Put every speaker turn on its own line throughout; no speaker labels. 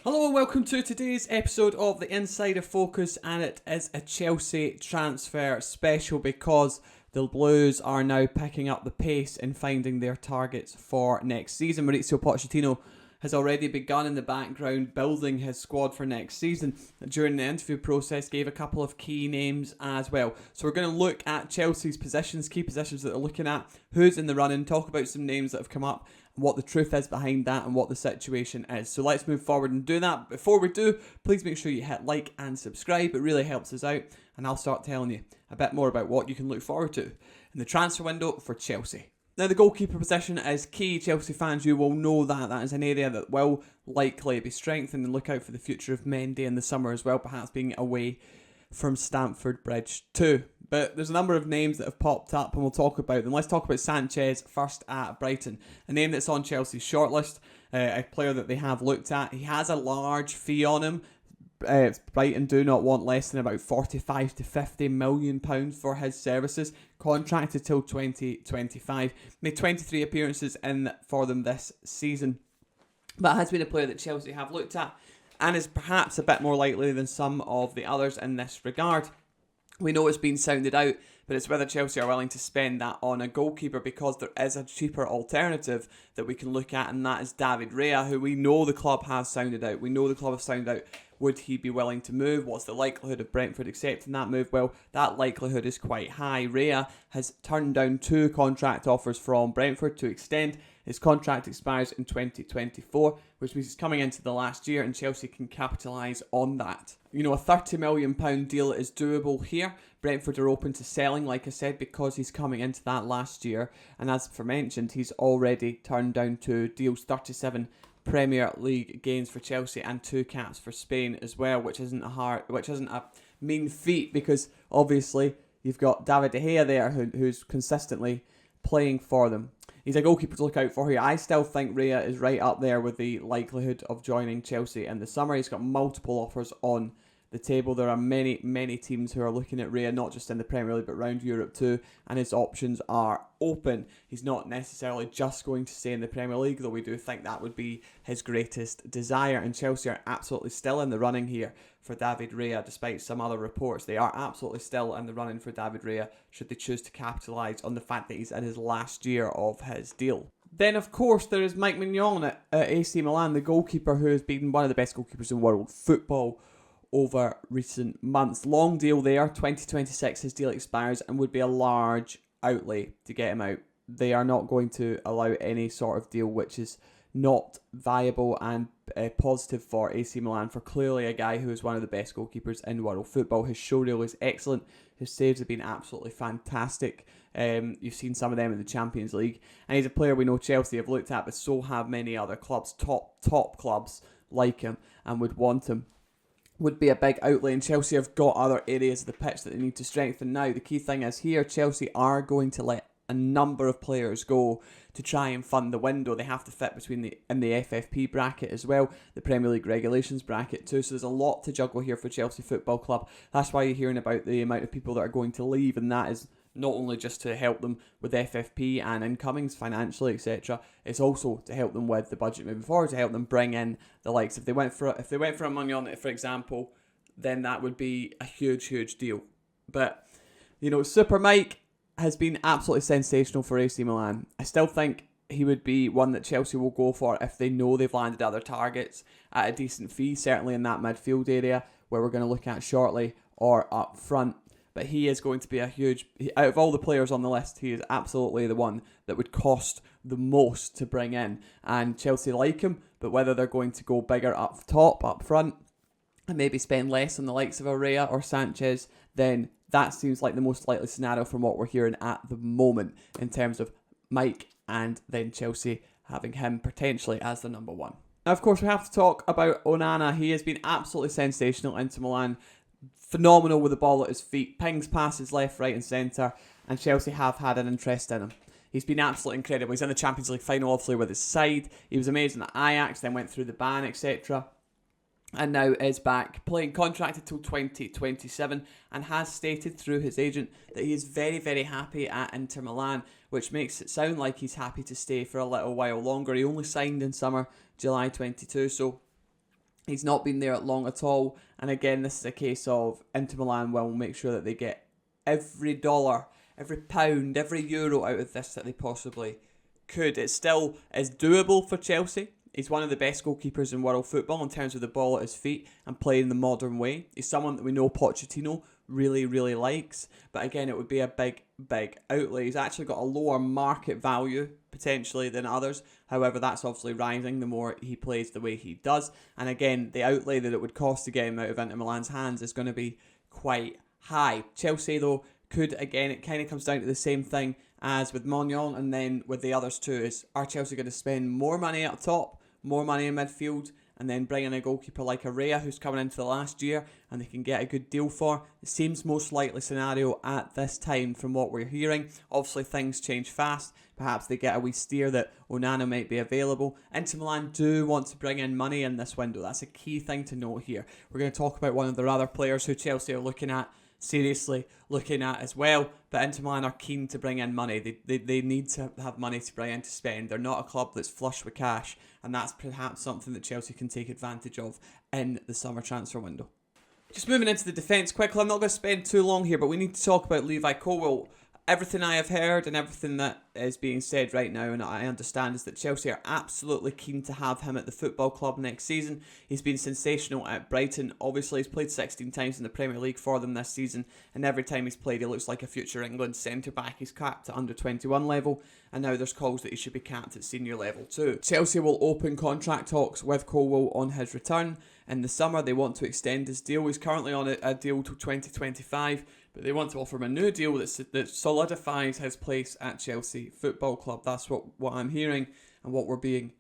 Hello and welcome to today's episode of the Insider Focus, and it is a Chelsea transfer special because the Blues are now picking up the pace in finding their targets for next season. Mauricio Pochettino has already begun in the background building his squad for next season. During the interview process, gave a couple of key names as well. So we're going to look at Chelsea's positions, key positions that they're looking at, who's in the running, talk about some names that have come up, what the truth is behind that and what the situation is. So let's move forward and do that. Before we do, please make sure you hit like and subscribe. It really helps us out, and I'll start telling you a bit more about what you can look forward to in the transfer window for Chelsea. Now, the goalkeeper position is key. Chelsea fans, you will know that is an area that will likely be strengthened, and look out for the future of Mendy in the summer as well, perhaps being away from Stamford Bridge too. But there's a number of names that have popped up and we'll talk about them. Let's talk about Sanchez first at Brighton, a name that's on Chelsea's shortlist, a player that they have looked at. He has a large fee on him. Brighton do not want less than about £45 to £50 million for his services, contracted till 2025, made 23 appearances in for them this season, but has been a player that Chelsea have looked at and is perhaps a bit more likely than some of the others in this regard. We know it's been sounded out, but it's whether Chelsea are willing to spend that on a goalkeeper, because there is a cheaper alternative that we can look at, and that is David Raya, who we know the club has sounded out. We know the club have sounded out. Would he be willing to move? What's the likelihood of Brentford accepting that move? Well, that likelihood is quite high. Raya has turned down 2 contract offers from Brentford to extend. His contract expires in 2024, which means he's coming into the last year, and Chelsea can capitalise on that. You know, a £30 million deal is doable here. Brentford are open to selling, like I said, because he's coming into that last year. And as mentioned, he's already turned down 2 deals, 37 Premier League games for Chelsea and 2 caps for Spain as well, which isn't a mean feat, because obviously you've got David De Gea there who's consistently playing for them. He's a goalkeeper to look out for here. I still think Raya is right up there with the likelihood of joining Chelsea in the summer. He's got multiple offers on the table. There are many, many teams who are looking at Raya, not just in the Premier League, but around Europe too, and his options are open. He's not necessarily just going to stay in the Premier League, though we do think that would be his greatest desire, and Chelsea are absolutely still in the running here for David Raya, despite some other reports. They are absolutely still in the running for David Raya, should they choose to capitalise on the fact that he's in his last year of his deal. Then, of course, there is Mike Mignon at AC Milan, the goalkeeper who has been one of the best goalkeepers in world football over recent months. Long deal there, 2026 his deal expires, and would be a large outlay to get him out. They are not going to allow any sort of deal which is not viable and positive for AC Milan, for clearly a guy who is one of the best goalkeepers in world football. His showreel is excellent. His saves have been absolutely fantastic. You've seen some of them in the Champions League, and he's a player we know Chelsea have looked at, but so have many other clubs, top clubs like him, and would want him. Would be a big outlay, and Chelsea have got other areas of the pitch that they need to strengthen now. The key thing is here, Chelsea are going to let a number of players go to try and fund the window. They have to fit between in the FFP bracket as well, the Premier League regulations bracket too, so there's a lot to juggle here for Chelsea Football Club. That's why you're hearing about the amount of people that are going to leave, and that is not only just to help them with FFP and incomings financially, etc. It's also to help them with the budget moving forward, to help them bring in the likes. If they went for a Mignon, for example, then that would be a huge deal. But you know, Super Mike has been absolutely sensational for AC Milan. I still think he would be one that Chelsea will go for if they know they've landed other targets at a decent fee, certainly in that midfield area where we're going to look at shortly, or up front. But he is going to be out of all the players on the list, he is absolutely the one that would cost the most to bring in. And Chelsea like him, but whether they're going to go bigger up top, up front, and maybe spend less on the likes of Raya or Sanchez, then that seems like the most likely scenario from what we're hearing at the moment in terms of Mike, and then Chelsea having him potentially as the number one. Now, of course, we have to talk about Onana. He has been absolutely sensational into Milan. Phenomenal with the ball at his feet, pings passes left, right and centre, and Chelsea have had an interest in him. He's been absolutely incredible. He's in the Champions League final, obviously, with his side. He was amazing at Ajax, then went through the ban, etc. And now is back, playing contracted till 2027, and has stated through his agent that he is very, very happy at Inter Milan, which makes it sound like he's happy to stay for a little while longer. He only signed in summer, July 22, so He's not been there long at all. And again, this is a case of Inter Milan will make sure that they get every dollar, every pound, every euro out of this that they possibly could. It still is doable for Chelsea. He's one of the best goalkeepers in world football in terms of the ball at his feet and playing the modern way. He's someone that we know Pochettino really, really likes. But again, it would be a big outlay. He's actually got a lower market value potentially than others. However, that's obviously rising the more he plays the way he does. And again, the outlay that it would cost to get him out of Inter Milan's hands is going to be quite high. Chelsea, though, could, again, it kind of comes down to the same thing as with Maignan and then with the others too, is are Chelsea going to spend more money up top, more money in midfield, and then bring in a goalkeeper like Araya who's coming into the last year and they can get a good deal for? It seems most likely scenario at this time from what we're hearing. Obviously things change fast. Perhaps they get a wee steer that Onana might be available. Inter Milan do want to bring in money in this window. That's a key thing to note here. We're going to talk about one of their other players who Chelsea are seriously looking at as well, but Inter Milan are keen to bring in money. They need to have money to bring in to spend. They're not a club that's flush with cash, and that's perhaps something that Chelsea can take advantage of in the summer transfer window. Just moving into the defence quickly, I'm not going to spend too long here, but we need to talk about Levi Colwill. Everything I have heard and everything that is being said right now, and I understand, is that Chelsea are absolutely keen to have him at the football club next season. He's been sensational at Brighton. Obviously, he's played 16 times in the Premier League for them this season, and every time he's played, he looks like a future England centre-back. He's capped at under 21 level, and now there's calls that he should be capped at senior level too. Chelsea will open contract talks with Colwill on his return. In the summer, they want to extend his deal. He's currently on a deal till 2025. But they want to offer him a new deal that solidifies his place at Chelsea Football Club. That's what I'm hearing and what we're being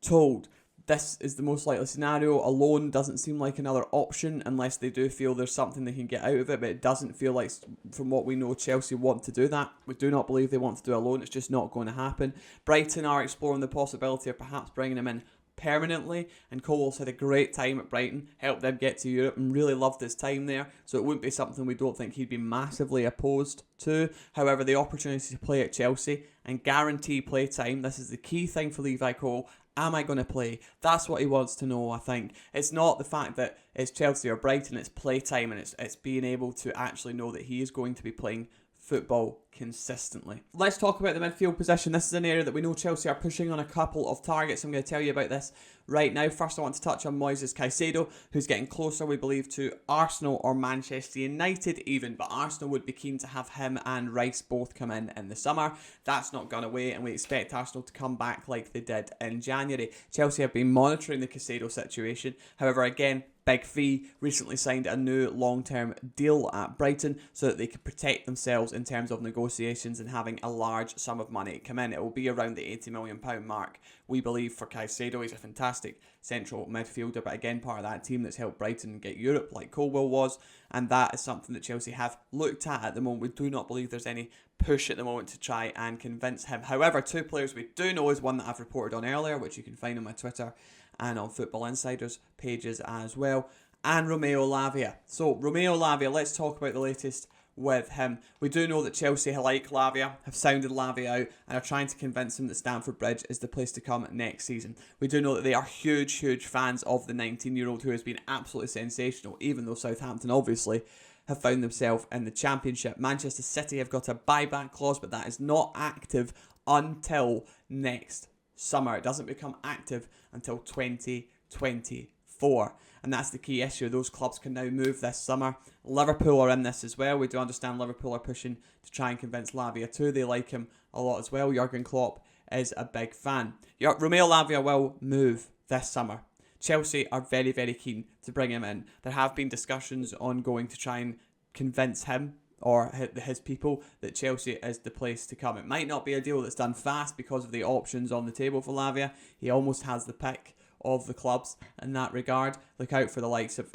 told. This is the most likely scenario. A loan doesn't seem like another option unless they do feel there's something they can get out of it. But it doesn't feel like, from what we know, Chelsea want to do that. We do not believe they want to do a loan. It's just not going to happen. Brighton are exploring the possibility of perhaps bringing him in permanently, and Colwill's had a great time at Brighton, helped them get to Europe and really loved his time there, so it wouldn't be something we don't think he'd be massively opposed to. However, the opportunity to play at Chelsea and guarantee play time, this is the key thing for Levi Colwill. Am I going to play? That's what he wants to know, I think. It's not the fact that it's Chelsea or Brighton, it's play time, and it's being able to actually know that he is going to be playing football consistently. Let's talk about the midfield position. This is an area that we know Chelsea are pushing on a couple of targets. I'm going to tell you about this right now. First, I want to touch on Moises Caicedo, who's getting closer, we believe, to Arsenal or Manchester United even, but Arsenal would be keen to have him and Rice both come in the summer. That's not gone away, and we expect Arsenal to come back like they did in January. Chelsea have been monitoring the Caicedo situation. However, again, big fee, recently signed a new long-term deal at Brighton so that they can protect themselves in terms of negotiations and having a large sum of money come in. It will be around the £80 million mark, we believe, for Caicedo. He's a fantastic central midfielder, but again, part of that team that's helped Brighton get Europe like Colwill was, and that is something that Chelsea have looked at the moment. We do not believe there's any push at the moment to try and convince him. However, two players we do know is one that I've reported on earlier, which you can find on my Twitter and on Football Insider's pages as well, and Romeo Lavia. So, Romeo Lavia, let's talk about the latest with him. We do know that Chelsea, like Lavia, have sounded Lavia out and are trying to convince him that Stamford Bridge is the place to come next season. We do know that they are huge fans of the 19-year-old who has been absolutely sensational, even though Southampton obviously have found themselves in the Championship. Manchester City have got a buyback clause, but that is not active until next summer. It doesn't become active until 2024. And that's the key issue. Those clubs can now move this summer. Liverpool are in this as well. We do understand Liverpool are pushing to try and convince Lavia too. They like him a lot as well. Jurgen Klopp is a big fan. Romeo Lavia will move this summer. Chelsea are very keen to bring him in. There have been discussions ongoing to try and convince him or his people that Chelsea is the place to come. It might not be a deal that's done fast because of the options on the table for Lavia. He almost has the pick of the clubs in that regard. Look out for the likes of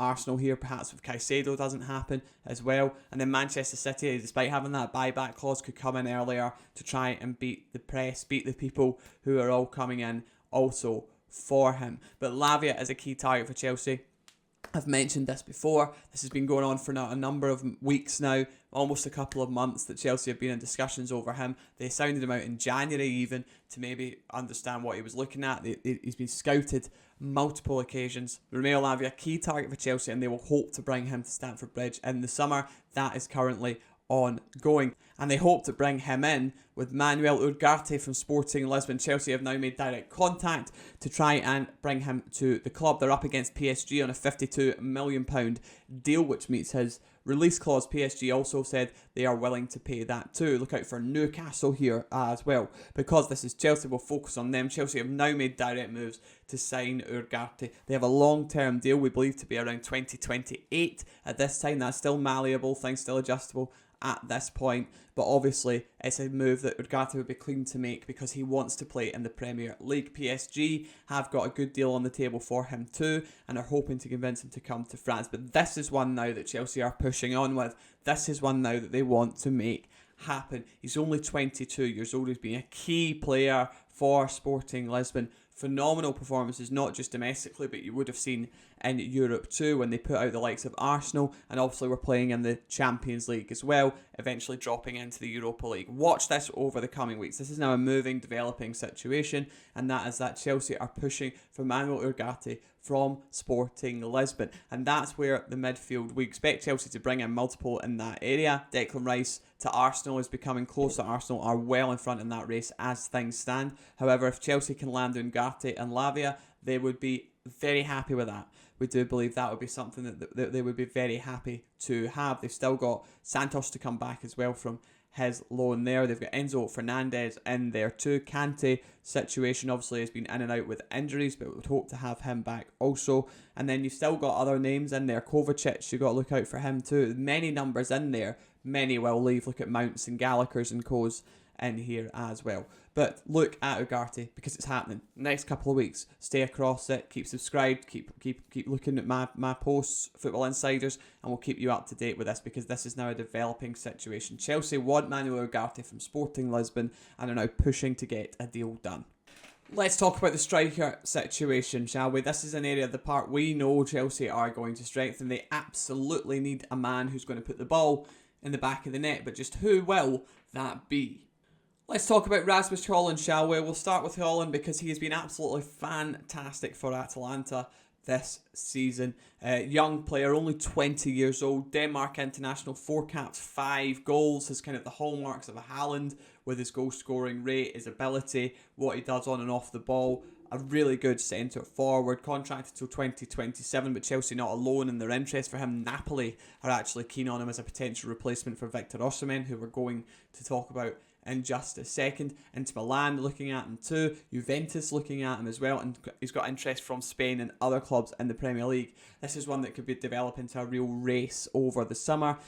Arsenal here, perhaps if Caicedo doesn't happen as well. And then Manchester City, despite having that buyback clause, could come in earlier to try and beat the press, beat the people who are all coming in also for him. But Lavia is a key target for Chelsea. I've mentioned this before. This has been going on for a number of weeks now, almost a couple of months, that Chelsea have been in discussions over him. They sounded him out in January even to maybe understand what he was looking at. He's been scouted multiple occasions. Romeo Lavia, key target for Chelsea, and they will hope to bring him to Stamford Bridge in the summer. That is currently ongoing, and they hope to bring him in with Manuel Ugarte from Sporting Lisbon. Chelsea have now made direct contact to try and bring him to the club. They're up against PSG on a £52 million deal, which meets his release clause. PSG also said they are willing to pay that too. Look out for Newcastle here as well, because this is Chelsea. Will focus on them. Chelsea have now made direct moves to sign Ugarte. They have a long-term deal, we believe, to be around 2028 at this time. That's still malleable, things still adjustable at this point, but obviously it's a move that Ugarte would be keen to make because he wants to play in the Premier League. PSG have got a good deal on the table for him too, and are hoping to convince him to come to France. But this is one now that Chelsea are pushing on with. This is one now that they want to make happen. He's only 22 years old. He's been a key player for Sporting Lisbon. Phenomenal performances, not just domestically, but you would have seen in Europe too, when they put out the likes of Arsenal, and obviously were playing in the Champions League as well, eventually dropping into the Europa League. Watch this over the coming weeks. This is now a moving, developing situation, and that is that Chelsea are pushing for Manuel Ugarte from Sporting Lisbon, and that's where the midfield, we expect Chelsea to bring in multiple in that area. Declan Rice to Arsenal is becoming closer. Arsenal are well in front in that race as things stand. However, if Chelsea can land Ugarte and Lavia, they would be very happy with that. We do believe that would be something that they would be very happy to have. They've still got Santos to come back as well from his loan there. They've got Enzo Fernandez in there too. Kante situation obviously has been in and out with injuries, but we would hope to have him back also. And then you've still got other names in there. Kovacic, you've got to look out for him too. Many numbers in there. Many will leave. Look at Mounts and Gallagher's and co's in here as well. But look at Ugarte because it's happening. Next couple of weeks, stay across it, keep subscribed, keep looking at my posts, Football Insiders, and we'll keep you up to date with this because this is now a developing situation. Chelsea want Manuel Ugarte from Sporting Lisbon and are now pushing to get a deal done. Let's talk about the striker situation, shall we? This is an area of the part we know Chelsea are going to strengthen. They absolutely need a man who's going to put the ball in the back of the net, but just who will that be? Let's talk about Rasmus Højlund, shall we? We'll start with Højlund because he has been absolutely fantastic for Atalanta this season. Young player, only 20 years old, Denmark international, 4 caps, 5 goals, has kind of the hallmarks of a Haaland with his goal scoring rate, his ability, what he does on and off the ball. A really good centre forward, contracted till 2027, but Chelsea not alone in their interest for him. Napoli are actually keen on him as a potential replacement for Victor Osimhen, who we're going to talk about in just a second. Inter Milan looking at him too, Juventus looking at him as well, and he's got interest from Spain and other clubs in the Premier League. This is one that could be develop into a real race over the summer.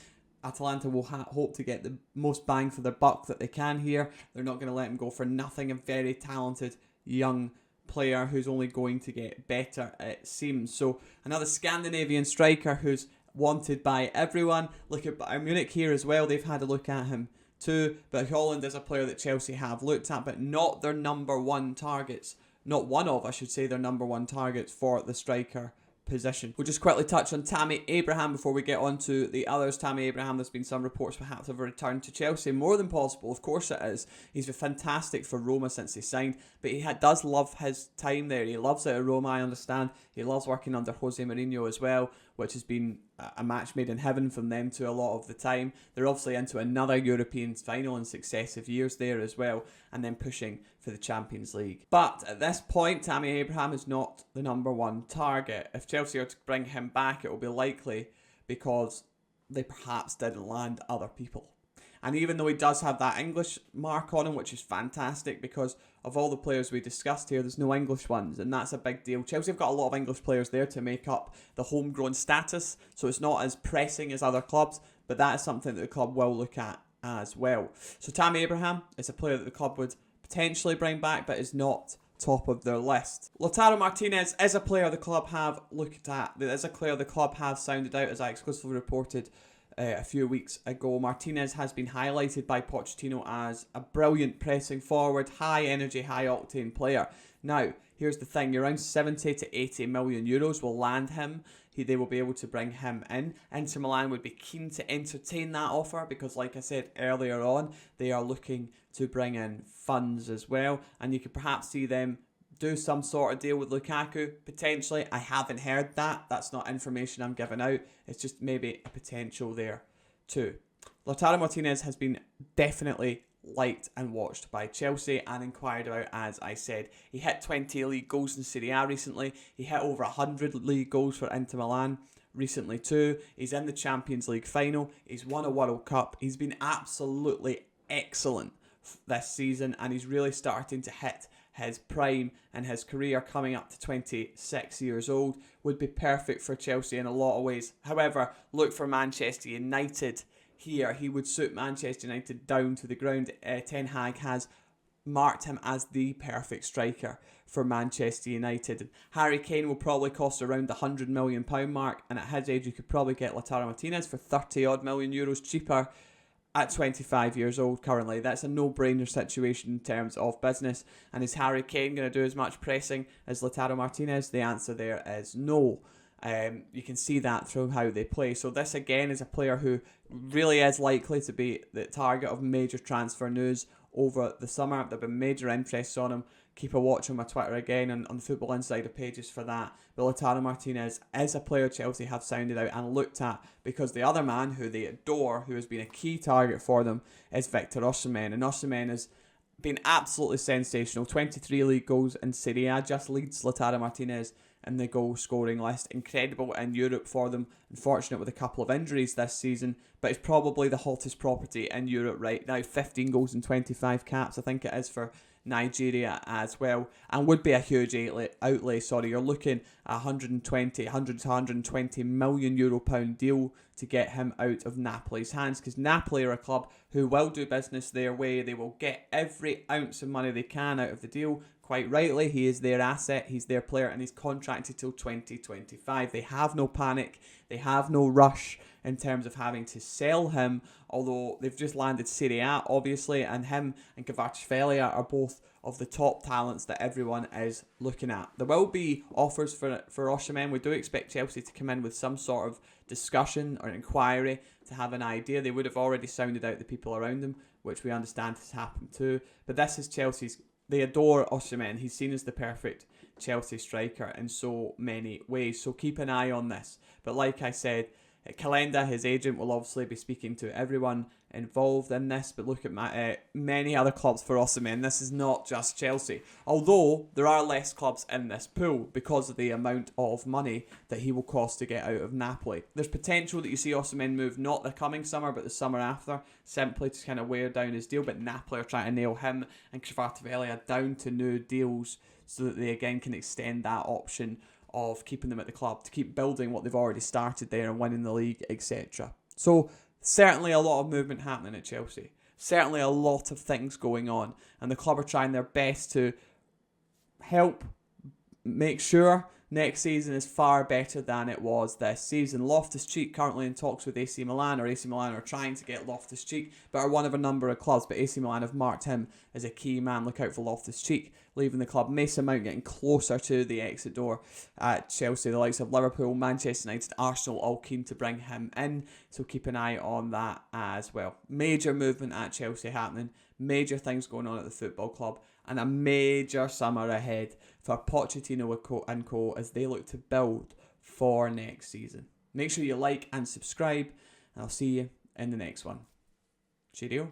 Atalanta will hope to get the most bang for their buck that they can here. They're not going to let him go for nothing. A very talented young player who's only going to get better, it seems. So another Scandinavian striker who's wanted by everyone. Look at Bayern Munich here as well. They've had a look at him too, but Højlund is a player that Chelsea have looked at, but not their number one targets. Not one of, I should say, their number one targets for the striker position. We'll just quickly touch on Tammy Abraham before we get on to the others. Tammy Abraham, there's been some reports perhaps of a return to Chelsea. More than possible, of course it is. He's been fantastic for Roma since he signed, but he does love his time there. He loves it at Roma, I understand. He loves working under Jose Mourinho as well, which has been a match made in heaven from them to a lot of the time. They're obviously into another European final in successive years there as well, and then pushing for the Champions League. But at this point, Tammy Abraham is not the number one target. If Chelsea are to bring him back, it will be likely because they perhaps didn't land other people. And even though he does have that English mark on him, which is fantastic because of all the players we discussed here, there's no English ones, and that's a big deal. Chelsea have got a lot of English players there to make up the homegrown status, so it's not as pressing as other clubs, but that is something that the club will look at as well. So Tammy Abraham is a player that the club would potentially bring back, but is not top of their list. Lautaro Martinez is a player the club have looked at. There is a player the club have sounded out, as I exclusively reported a few weeks ago. Martinez has been highlighted by Pochettino as a brilliant pressing forward, high energy, high octane player. Now, here's the thing, around 70 to 80 million euros will land him. They will be able to bring him in. Inter Milan would be keen to entertain that offer because, like I said earlier on, they are looking to bring in funds as well. And you could perhaps see them do some sort of deal with Lukaku, potentially. I haven't heard that. That's not information I'm giving out. It's just maybe a potential there too. Lautaro Martinez has been definitely liked and watched by Chelsea and inquired about, as I said. He hit 20 league goals in Serie A recently. He hit over 100 league goals for Inter Milan recently too. He's in the Champions League final. He's won a World Cup. He's been absolutely excellent this season, and he's really starting to hit his prime and his career, coming up to 26 years old. Would be perfect for Chelsea in a lot of ways. However, look for Manchester United here. He would suit Manchester United down to the ground. Ten Hag has marked him as the perfect striker for Manchester United. Harry Kane will probably cost around the £100 million mark, and at his age you could probably get Lautaro Martinez for 30 odd million euros cheaper at 25 years old currently. That's a no-brainer situation in terms of business. And is Harry Kane going to do as much pressing as Lautaro Martinez? The answer there is no. You can see that through how they play. So this again is a player who really is likely to be the target of major transfer news over the summer. There have been major interests on him. Keep a watch on my Twitter again and on the Football Insider pages for that. But Lautaro Martinez is a player Chelsea have sounded out and looked at, because the other man who they adore, who has been a key target for them, is Victor Osimhen. And Osimhen has been absolutely sensational. 23 league goals in Serie A, just leads Lautaro Martinez in the goal scoring list. Incredible in Europe for them. Unfortunate with a couple of injuries this season, but it's probably the hottest property in Europe right now. 15 goals and 25 caps, I think it is, for Nigeria as well, and would be a huge outlay. You're looking at 100 to 120 million euro pound deal to get him out of Napoli's hands, because Napoli are a club who will do business their way. They will get every ounce of money they can out of the deal. Quite rightly, he is their asset, he's their player, and he's contracted till 2025. They have no panic, they have no rush in terms of having to sell him, although they've just landed Serie A, obviously, and him and Kvaratskhelia are both of the top talents that everyone is looking at. There will be offers for Osimhen. We do expect Chelsea to come in with some sort of discussion or inquiry to have an idea. They would have already sounded out the people around them, which we understand has happened too. But this is Chelsea's. They adore Osimhen. He's seen as the perfect Chelsea striker in so many ways. So keep an eye on this. But like I said, Calenda, his agent, will obviously be speaking to everyone involved in this, but look at many other clubs for Osimhen. This is not just Chelsea, although there are less clubs in this pool because of the amount of money that he will cost to get out of Napoli. There's potential that you see Osimhen move not the coming summer but the summer after, simply to kind of wear down his deal, but Napoli are trying to nail him and Kvaratskhelia down to new deals so that they again can extend that option of keeping them at the club, to keep building what they've already started there and winning the league, etc. So certainly a lot of movement happening at Chelsea. Certainly a lot of things going on. And the club are trying their best to help make sure next season is far better than it was this season. Loftus-Cheek currently in talks with AC Milan, or AC Milan are trying to get Loftus-Cheek, but are one of a number of clubs. But AC Milan have marked him as a key man. Look out for Loftus-Cheek leaving the club. Mason Mount getting closer to the exit door at Chelsea. The likes of Liverpool, Manchester United, Arsenal all keen to bring him in, so keep an eye on that as well. Major movement at Chelsea happening, major things going on at the football club, and a major summer ahead for Pochettino and co as they look to build for next season. Make sure you like and subscribe, and I'll see you in the next one. Cheerio.